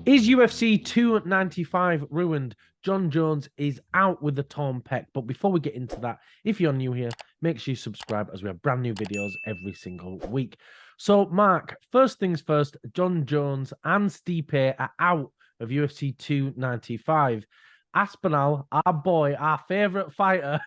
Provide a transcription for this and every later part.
Is UFC 295 ruined? Jon Jones is out with the torn pec. But before we get into that, if you're new here, make sure you subscribe as we have brand new videos every single week. So, Mark, first things first, Jon Jones and Stipe are out of UFC 295. Aspinall, our boy, our favorite fighter,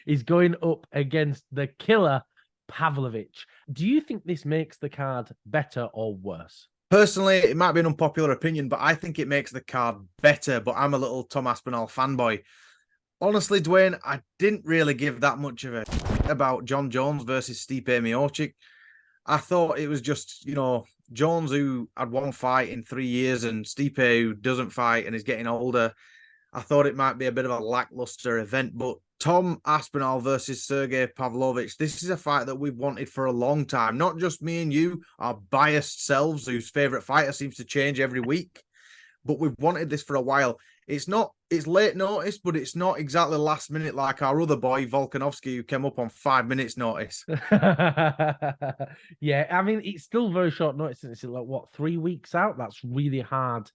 is going up against the killer Pavlovich. Do you think this makes the card better or worse? Personally, it might be an unpopular opinion, but I think it makes the card better. But I'm a little Tom Aspinall fanboy. Honestly, Dwayne, I didn't really give that much of a about Jon Jones versus Stipe Miocic. I thought it was just, Jones who had one fight in 3 years and Stipe who doesn't fight and is getting older. I thought it might be a bit of a lackluster event, but Tom Aspinall versus Sergei Pavlovich, this is a fight that we've wanted for a long time. Not just me and you, our biased selves, whose favourite fighter seems to change every week, but we've wanted this for a while. It's late notice, but it's not exactly last minute like our other boy, Volkanovski, who came up on 5 minutes notice. Yeah, I mean, it's still very short notice. It's like, what, 3 weeks out? That's really hard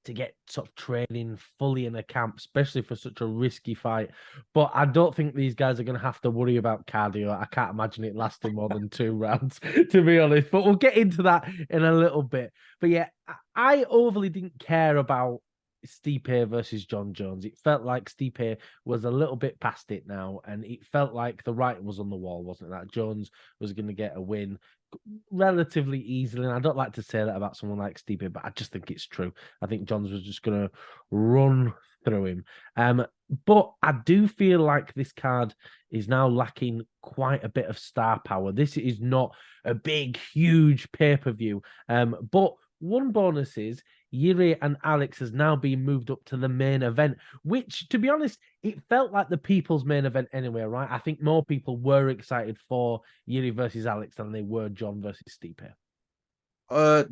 to get sort of training fully in a camp, especially for such a risky fight. But I don't think these guys are going to have to worry about cardio. I can't imagine it lasting more than 2 rounds, to be honest. But we'll get into that in a little bit. But yeah, I overly didn't care about Stipe versus Jon Jones. It felt like Stipe was a little bit past it now, and it felt like the writing was on the wall, wasn't it? That Jones was going to get a win relatively easily. And I don't like to say that about someone like Stipe, but I just think it's true. I think Jones was just going to run through him. But I do feel like this card is now lacking quite a bit of star power. This is not a big, huge pay-per-view. But one bonus is Yuri and Alex has now been moved up to the main event, which, to be honest, it felt like the people's main event anyway, right? I think more people were excited for Yuri versus Alex than they were Jon versus Stipe.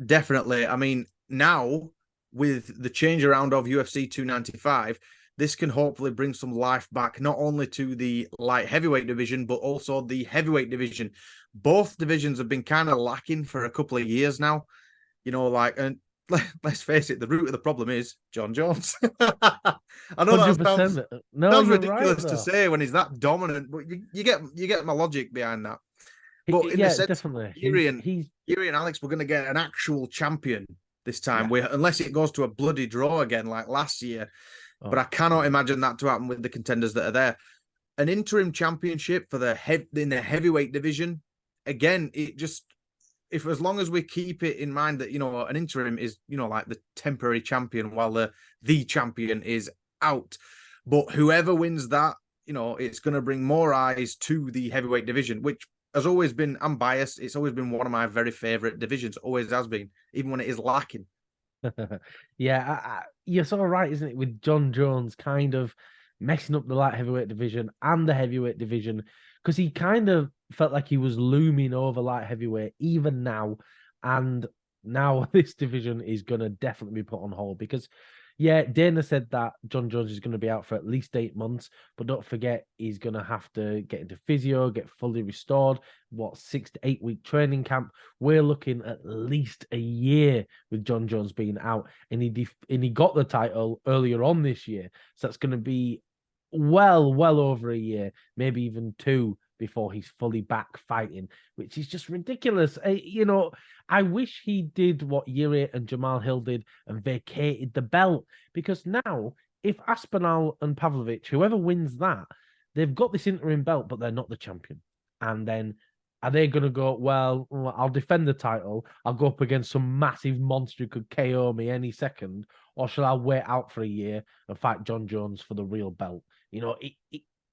Definitely. I mean, now with the change around of UFC 295, this can hopefully bring some life back, not only to the light heavyweight division, but also the heavyweight division. Both divisions have been kind of lacking for a couple of years now. And let's face it, the root of the problem is Jon Jones. I know that 100%. No, sounds you're right, ridiculous to though. say when he's that dominant, but you get my logic behind that. But in the Yeah, sense, definitely. Yuri and Alex were going to get an actual champion this time, Yeah. unless it goes to a bloody draw again like last year. But I Oh, cannot imagine that to happen with the contenders that are there. An interim championship for in the heavyweight division, again, it just, if as long as we keep it in mind that an interim is like the temporary champion while the champion is out, but whoever wins that, it's going to bring more eyes to the heavyweight division, which has always been, I'm biased, it's always been one of my very favorite divisions, always has been, even when it is lacking. yeah, you're sort of right, isn't it? With Jon Jones kind of messing up the light heavyweight division and the heavyweight division, because he kind of felt like he was looming over light heavyweight even now. And now this division is going to definitely be put on hold because, yeah, Dana said that Jon Jones is going to be out for at least 8 months, but don't forget he's going to have to get into physio, get fully restored. What, 6 to 8 week training camp? We're looking at least a year with Jon Jones being out, and he got the title earlier on this year, so that's going to be well over a year, maybe even two before he's fully back fighting, which is just ridiculous. I wish he did what Yuri and Jamal Hill did and vacated the belt, because now if Aspinall and Pavlovich, whoever wins that, they've got this interim belt, but they're not the champion. And then are they going to go, well, I'll defend the title, I'll go up against some massive monster who could KO me any second, or shall I wait out for a year and fight Jon Jones for the real belt?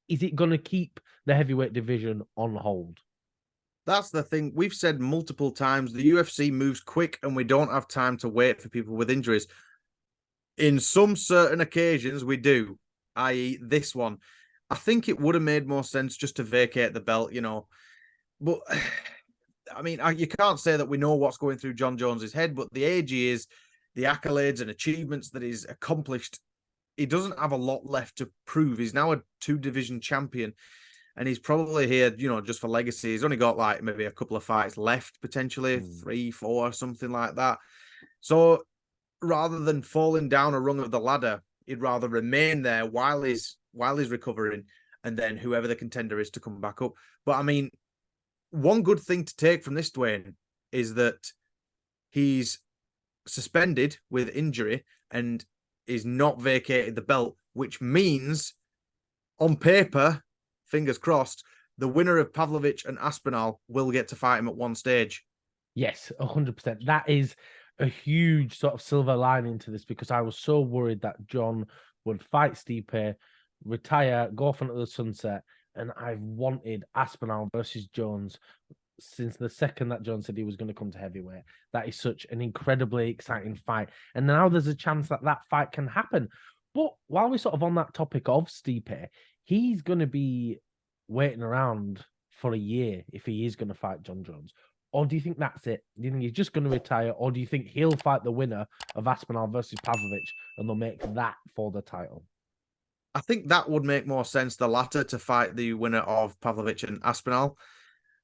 Is it going to keep the heavyweight division on hold? That's the thing. We've said multiple times, the UFC moves quick and we don't have time to wait for people with injuries. In some certain occasions, we do, i.e. this one. I think it would have made more sense just to vacate the belt, But, I mean, you can't say that we know what's going through Jon Jones's head, but the age he is, the accolades and achievements that he's accomplished, he doesn't have a lot left to prove. He's now a 2-division champion, and he's probably here, just for legacy. He's only got like maybe a couple of fights left, potentially 3, 4, something like that. So rather than falling down a rung of the ladder, he'd rather remain there while he's recovering, and then whoever the contender is to come back up. But I mean, one good thing to take from this, Dwain, is that he's suspended with injury and is not vacated the belt, which means on paper, fingers crossed, the winner of Pavlovich and Aspinall will get to fight him at one stage. Yes, 100%. That is a huge sort of silver lining to this, because I was so worried that Jon would fight Stipe, retire, go off into the sunset, and I've wanted Aspinall versus Jones since the second that Jon said he was going to come to heavyweight. That is such an incredibly exciting fight, and now there's a chance that that fight can happen. But while we're sort of on that topic of Stipe, he's going to be waiting around for a year if he is going to fight Jon Jones. Or do you think that's it? Do you think he's just going to retire? Or do you think he'll fight the winner of Aspinall versus Pavlovich and they'll make that for the title? I think that would make more sense, the latter, to fight the winner of Pavlovich and Aspinall.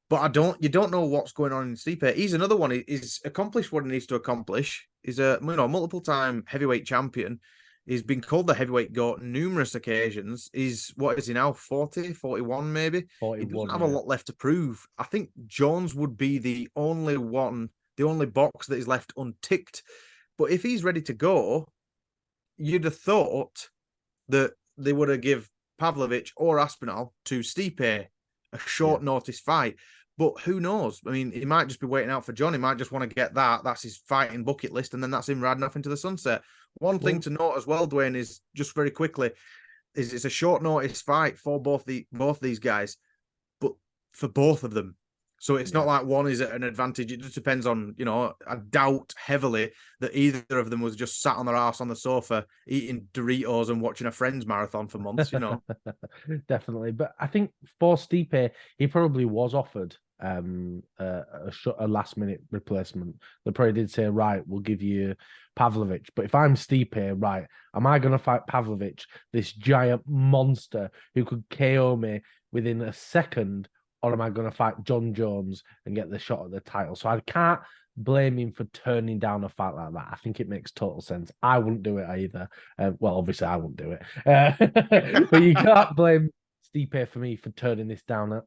But you don't know what's going on in Stipe. He's another one. He's accomplished what he needs to accomplish. He's a multiple-time heavyweight champion. He's been called the heavyweight GOAT numerous occasions. What is he now? 40, 41 maybe? 41, he doesn't have a lot left to prove. I think Jones would be the only box that is left unticked. But if he's ready to go, you'd have thought that they would have give Pavlovich or Aspinall to Stipe a short notice fight. But who knows? I mean, he might just be waiting out for Jon. He might just want to get that. That's his fighting bucket list, and then that's him riding off into the sunset. One thing to note as well, Dwain, is just very quickly, is it's a short notice fight for both these guys, but for both of them. So it's not like one is at an advantage. It just depends on, I doubt heavily that either of them was just sat on their ass on the sofa eating Doritos and watching a Friends marathon for months, Definitely. But I think for Stipe, he probably was offered a last minute replacement. They probably did say, right, we'll give you Pavlovich. But if I'm Stipe, right, am I going to fight Pavlovich, this giant monster who could KO me within a second? Or am I going to fight Jon Jones and get the shot at the title? So I can't blame him for turning down a fight like that. I think it makes total sense. I wouldn't do it either. Well, obviously I wouldn't do it. But you can't blame Stipe for me for turning this down.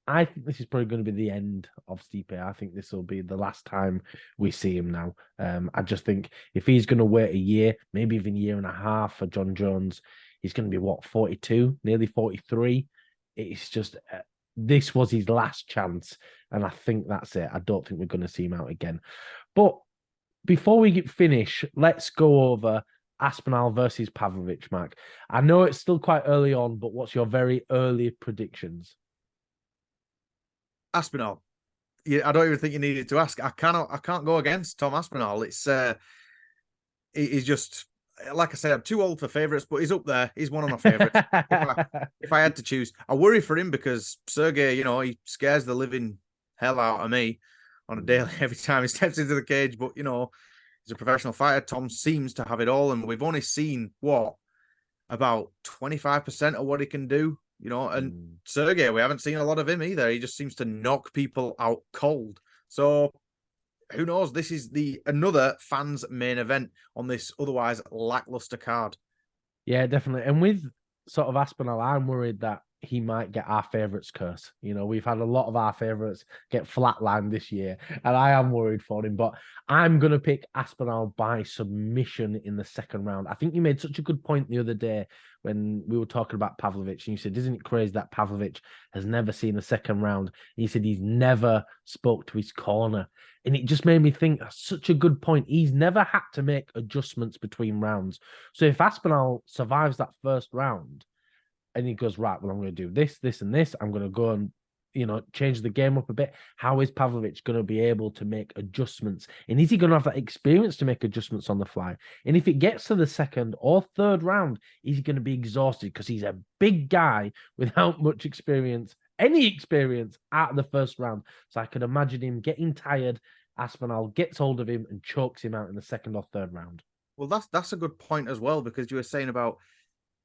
I think this is probably going to be the end of Stipe. I think this will be the last time we see him now. I just think if he's going to wait a year, maybe even a year and a half for Jon Jones, he's going to be, 42, nearly 43. It's just... this was his last chance, and I think that's it. I don't think we're going to see him out again. But before we finish, let's go over Aspinall versus Pavlovich, Mark. I know it's still quite early on, but what's your very early predictions? Aspinall. I don't even think you needed to ask. I can't go against Tom Aspinall. He's just... like I said, I'm too old for favourites, but he's up there. He's one of my favourites. if I had to choose, I worry for him because Sergei, he scares the living hell out of me on a daily every time he steps into the cage. But he's a professional fighter. Tom seems to have it all, and we've only seen about 25% of what he can do. And Sergei, we haven't seen a lot of him either. He just seems to knock people out cold. So who knows? This is another fans' main event on this otherwise lackluster card. Yeah, definitely. And with sort of Aspinall, I'm worried that he might get our favourites curse. We've had a lot of our favourites get flatlined this year, and I am worried for him. But I'm going to pick Aspinall by submission in the second round. I think you made such a good point the other day when we were talking about Pavlovich, and you said, isn't it crazy that Pavlovich has never seen a second round? And he said he's never spoke to his corner. And it just made me think, that's such a good point. He's never had to make adjustments between rounds. So if Aspinall survives that first round, and he goes, right, well, I'm going to do this, this, and this. I'm going to go and, change the game up a bit. How is Pavlovich going to be able to make adjustments? And is he going to have that experience to make adjustments on the fly? And if it gets to the second or third round, is he going to be exhausted? Because he's a big guy without much experience, any experience out of the first round. So I could imagine him getting tired. Aspinall gets hold of him and chokes him out in the second or third round. Well, that's a good point as well, because you were saying about...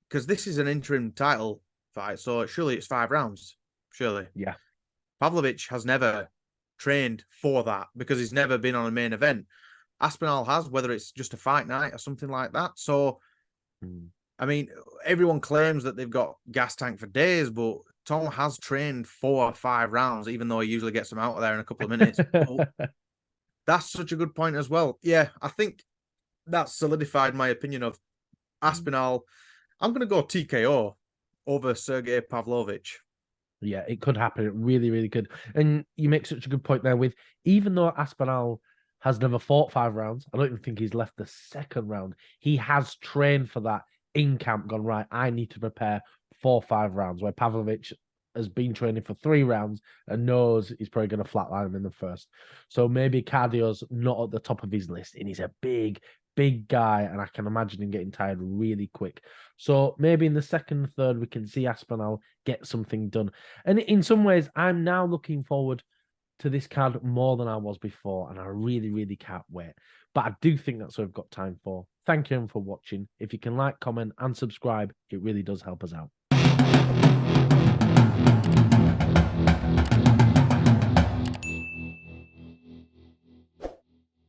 because this is an interim title fight, so surely it's 5 rounds. Surely. Yeah. Pavlovich has never trained for that because he's never been on a main event. Aspinall has, whether it's just a fight night or something like that. So, Mm. I mean, everyone claims that they've got gas tank for days, but Tom has trained 4 or 5 rounds, even though he usually gets them out of there in a couple of minutes. But that's such a good point as well. Yeah, I think that solidified my opinion of Aspinall. I'm going to go TKO over Sergei Pavlovich. Yeah, it could happen. It really, really could. And you make such a good point there with, even though Aspinall has never fought 5 rounds, I don't even think he's left the second round. He has trained for that in camp, gone, right, I need to prepare for 5 rounds, where Pavlovich has been training for 3 rounds and knows he's probably going to flatline him in the first. So maybe cardio's not at the top of his list, and he's a big, big guy, and I can imagine him getting tired really quick. So maybe in the second and third, we can see Aspinall get something done. And in some ways, I'm now looking forward to this card more than I was before, and I really, really can't wait. But I do think that's what we've got time for. Thank you for watching. If you can like, comment, and subscribe, it really does help us out.